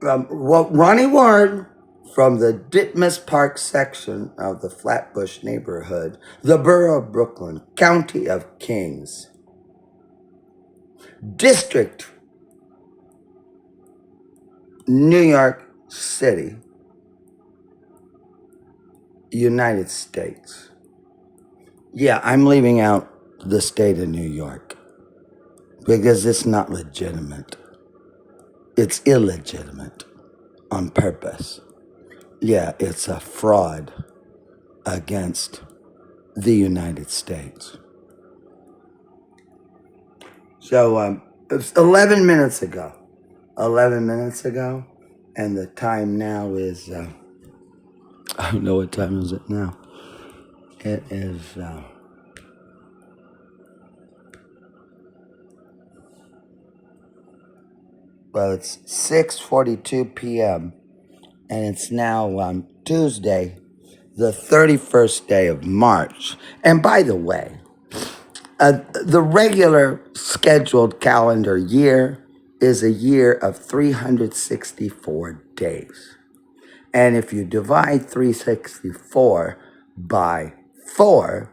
Well, Ronnie-Ward from the Ditmas Park section of the Flatbush neighborhood, the borough of Brooklyn, county of Kings, district, New York City, United States. Yeah, I'm leaving out the state of New York because it's not legitimate. It's illegitimate on purpose. Yeah, it's a fraud against the United States. So it was 11 minutes ago. 11 minutes ago. And the time now is, I don't know what time is it now. It is, well, it's 6:42 p.m. And it's now Tuesday, the 31st day of March. And by the way, the regular scheduled calendar year is a year of 364 days. And if you divide 364 by 4,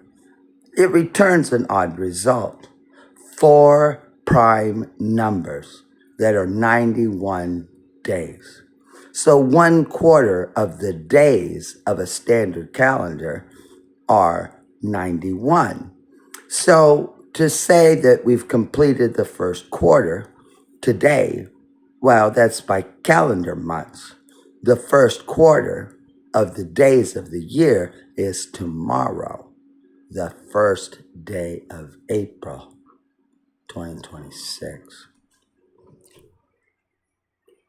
it returns an odd result. 4 prime numbers that are 91 days. So 1/4 of the days of a standard calendar are 91. So to say that we've completed the first quarter today, well, that's by calendar months. The first quarter of the days of the year is tomorrow, the first day of April 2026.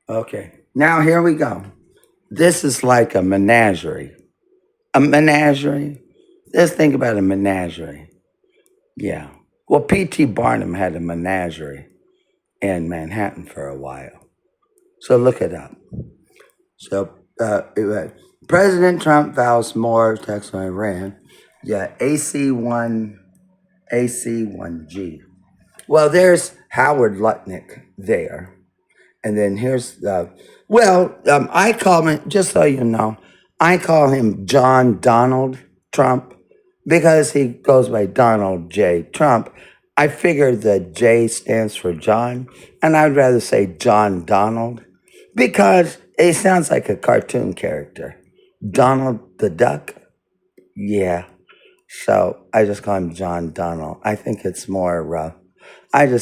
Okay, now here we go. This is like a menagerie. A menagerie? Let's think about a menagerie. Yeah. Well, P.T. Barnum had a menagerie in Manhattan for a while. So look it up. So President Trump vows more attacks on Iran. Yeah, AC1G. Well, there's Howard Lutnick there. And then here's the, I call him, just so you know, I call him John Donald Trump because he goes by Donald J. Trump. I figure the J stands for John, and I'd rather say John Donald because it sounds like a cartoon character. Donald the Duck? Yeah. So I just call him John Donald. I just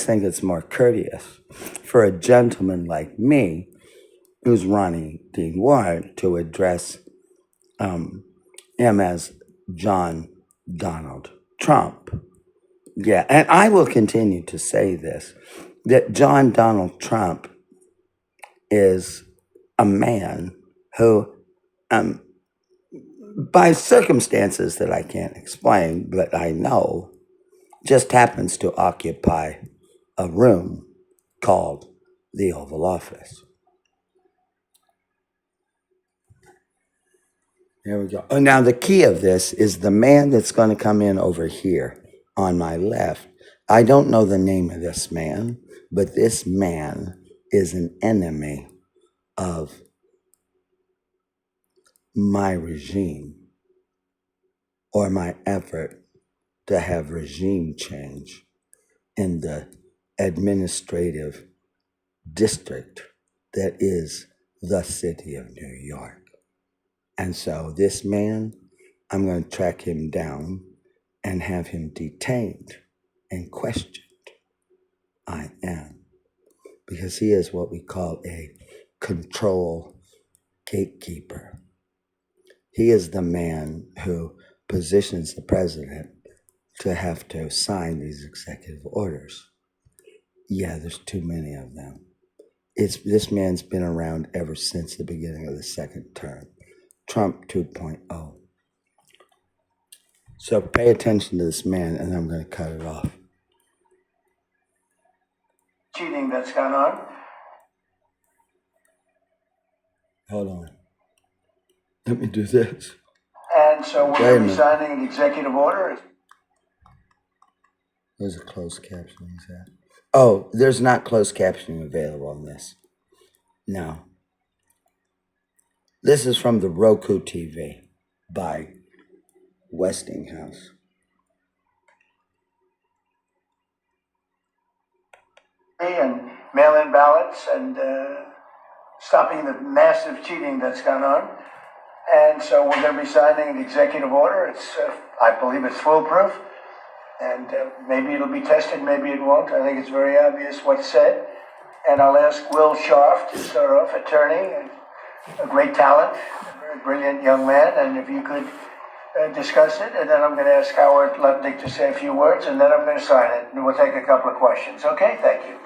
think it's more courteous for a gentleman like me, who's Ronnie-Dean-Ward, to address him as John Donald Trump. Yeah, and I will continue to say this, that John Donald Trump is a man who, by circumstances that I can't explain, but I know, just happens to occupy a room called the Oval Office. There we go. Oh, now the key of this is the man that's going to come in over here on my left. I don't know the name of this man, but this man is an enemy of my regime or my effort to have regime change in the administrative district that is the city of New York. And so this man, I'm going to track him down and have him detained and questioned. I am. Because he is what we call a control gatekeeper. He is the man who positions the president to have to sign these executive orders. Yeah, there's too many of them. This man's been around ever since the beginning of the second term. Trump 2.0. So pay attention to this man, and I'm going to cut it off. Cheating that's gone on. Hold on. Let me do this. And so we're going to be signing the executive order. There's a closed captioning. Oh, there's not closed captioning available on this. No. This is from the Roku TV by Westinghouse. And mail-in ballots and stopping the massive cheating that's gone on. And so we're going to be signing an executive order. It's, I believe it's foolproof. And maybe it'll be tested, maybe it won't. I think it's very obvious what's said. And I'll ask Will Scharf to start off, attorney, a great talent, a very brilliant young man. And if you could discuss it, and then I'm going to ask Howard Lutnick to say a few words, and then I'm going to sign it, and we'll take a couple of questions. Okay, thank you.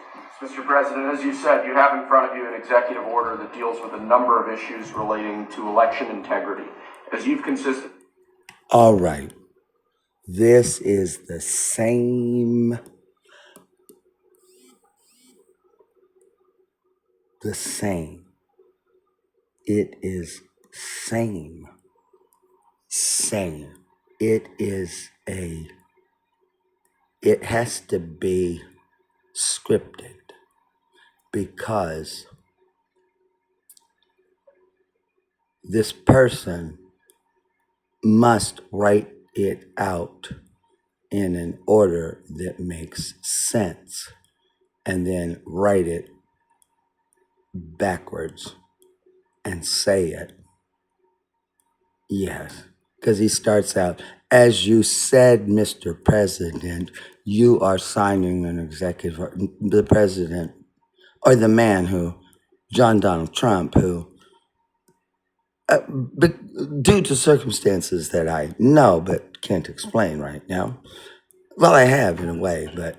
Mr. President, as you said, you have in front of you an executive order that deals with a number of issues relating to election integrity. As you've consistent... All right. This is the same. The same. It is same. Same. It has to be scripted because this person must write it out in an order that makes sense and then write it backwards and say it. Yes, because he starts out, as you said, Mr. President, you are signing an executive order. The president, or the man who, John Donald Trump, who, but due to circumstances that I know but can't explain right now, well, I have in a way, but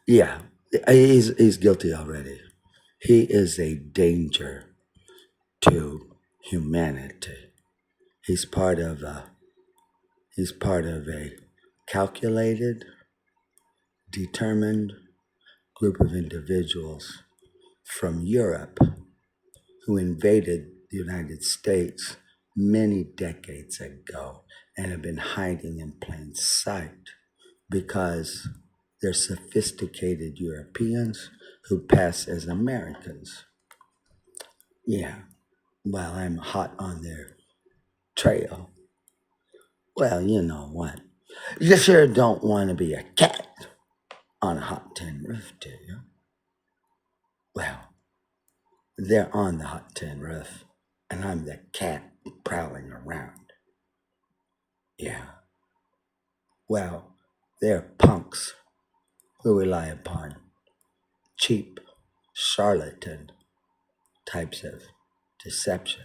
yeah, he's guilty already. He is a danger to humanity. He's part of a calculated, determined group of individuals from Europe who invaded the United States many decades ago and have been hiding in plain sight because they're sophisticated Europeans who pass as Americans. Yeah, while I'm hot on their trail. Well, you know what? You sure don't want to be a cat on a hot tin roof, do you? Well, they're on the hot tin roof, and I'm the cat prowling around. Yeah. Well, they're punks who rely upon cheap, charlatan types of deception.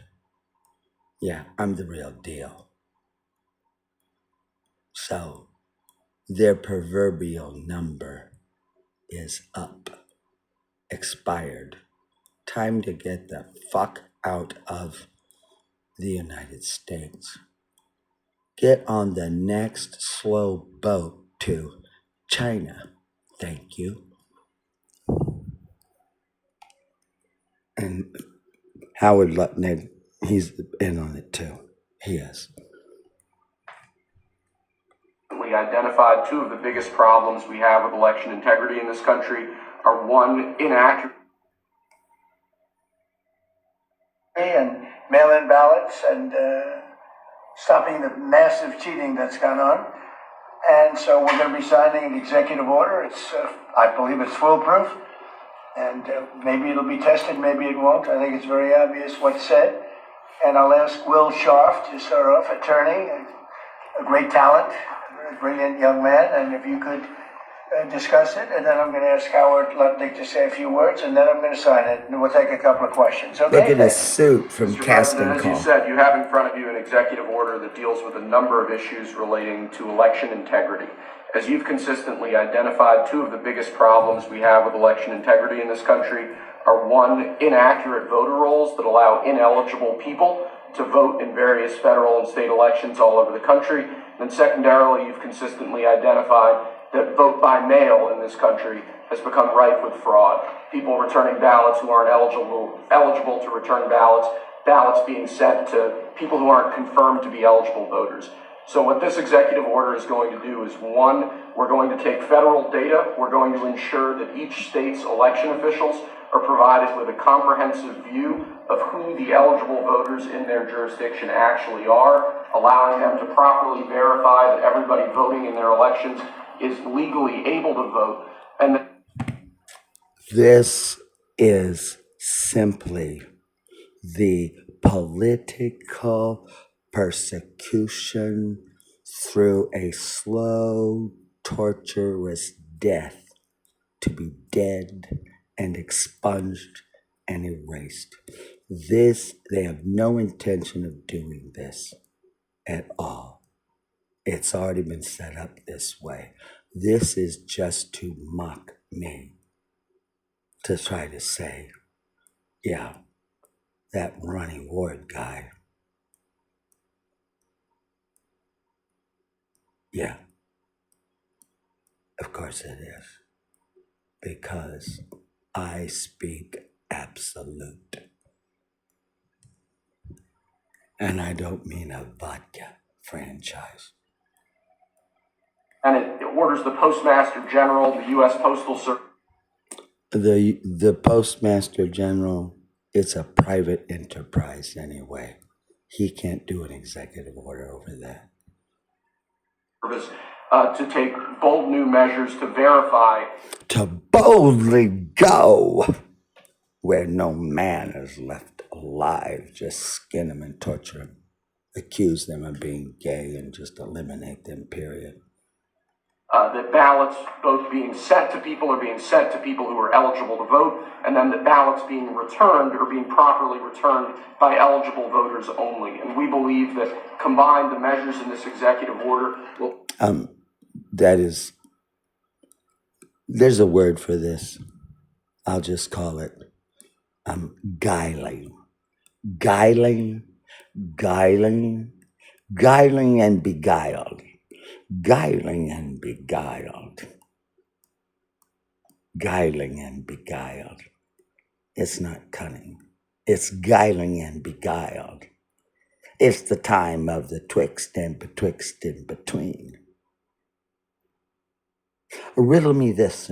Yeah, I'm the real deal. So, their proverbial number is up, expired. Time to get the fuck out of the United States. Get on the next slow boat to China. Thank you. And Howard Lutnick, he's in on it too. He is. We identified two of the biggest problems we have with election integrity in this country are, one, inaccurate. And mail-in ballots and stopping the massive cheating that's gone on. And so we're going to be signing an executive order. It's, I believe it's foolproof. And maybe it'll be tested, maybe it won't. I think it's very obvious what's said. And I'll ask Will Scharf to start off, attorney, a great talent, a very brilliant young man. And if you could discuss it, and then I'm going to ask Howard Lutnick to say a few words, and then I'm going to sign it, and we'll take a couple of questions. Okay? Look at his suit from Mr. Casting President, Call. as you said, you have in front of you an executive order that deals with a number of issues relating to election integrity. As you've consistently identified, two of the biggest problems we have with election integrity in this country are, one, inaccurate voter rolls that allow ineligible people to vote in various federal and state elections all over the country. And secondarily, you've consistently identified that vote by mail in this country has become rife with fraud. People returning ballots who aren't eligible to return ballots, ballots being sent to people who aren't confirmed to be eligible voters. So what this executive order is going to do is, one, we're going to take federal data. We're going to ensure that each state's election officials are provided with a comprehensive view of who the eligible voters in their jurisdiction actually are, allowing them to properly verify that everybody voting in their elections is legally able to vote. And This is simply the political persecution through a slow, torturous death to be dead and expunged and erased. They have no intention of doing this at all. It's already been set up this way. This is just to mock me, to try to say, yeah, that Ronnie-Ward guy, yeah, of course it is, because I speak absolute. And I don't mean a vodka franchise. and it orders the Postmaster General, the U.S. Postal Service. The Postmaster General, it's a private enterprise anyway. He can't do an executive order over that. To take bold new measures to verify. To boldly go where no man is left alive, just skin them and torture them, accuse them of being gay and just eliminate them, period. That ballots both being sent to people who are eligible to vote, and then the ballots being returned or being properly returned by eligible voters only. And we believe that combined, the measures in this executive order will... There's a word for this. I'll just call it guiling. Guiling and beguiled. Guiling and beguiled. Guiling and beguiled. It's not cunning. It's guiling and beguiled. It's the time of the twixt and betwixt in between. Riddle me this and